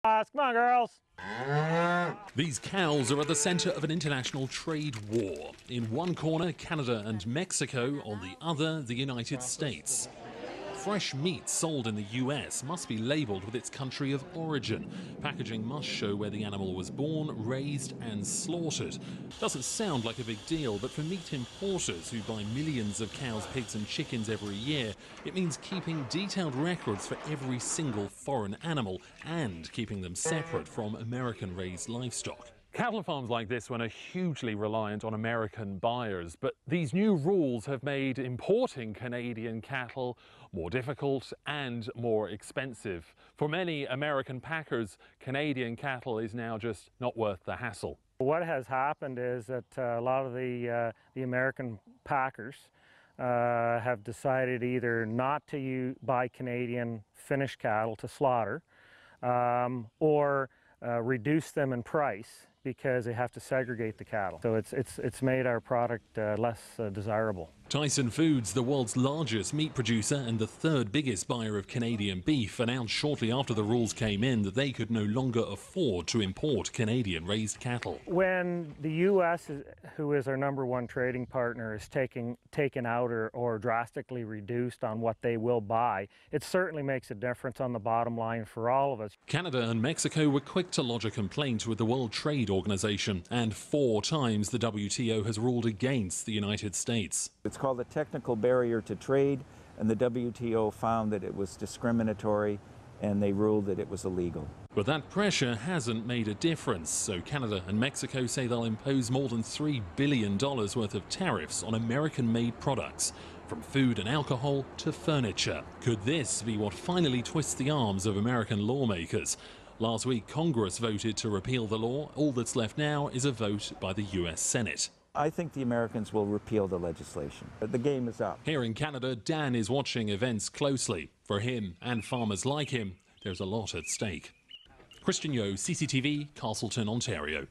Come on, girls. These cows are at the centre of an international trade war. In one corner, Canada and Mexico, on the other, the United States. Fresh meat sold in the US must be labelled with its country of origin. Packaging must show where the animal was born, raised and slaughtered. Doesn't sound like a big deal, but for meat importers who buy millions of cows, pigs and chickens every year, it means keeping detailed records for every single foreign animal and keeping them separate from American-raised livestock. Cattle farms like this one are hugely reliant on American buyers, but these new rules have made importing Canadian cattle more difficult and more expensive. For many American packers, Canadian cattle is now just not worth the hassle. What has happened is that a lot of the American packers have decided either not to buy Canadian finished cattle to slaughter or reduce them in price because they have to segregate the cattle. So it's made our product less desirable. Tyson Foods, the world's largest meat producer and the third biggest buyer of Canadian beef, announced shortly after the rules came in that they could no longer afford to import Canadian-raised cattle. When the U.S., who is our #1 trading partner, is taken out or drastically reduced on what they will buy, it certainly makes a difference on the bottom line for all of us. Canada and Mexico were quick to lodge a complaint with the World Trade Organization, and 4 times the WTO has ruled against the United States. It's called a technical barrier to trade, and the WTO found that it was discriminatory and they ruled that it was illegal. But that pressure hasn't made a difference, so Canada and Mexico say they'll impose more than $3 billion worth of tariffs on American-made products, from food and alcohol to furniture. Could this be what finally twists the arms of American lawmakers? Last week, Congress voted to repeal the law. All that's left now is a vote by the US Senate. I think the Americans will repeal the legislation. The game is up. Here in Canada, Dan is watching events closely. For him and farmers like him, there's a lot at stake. Kristiaan, CCTV, Castleton, Ontario.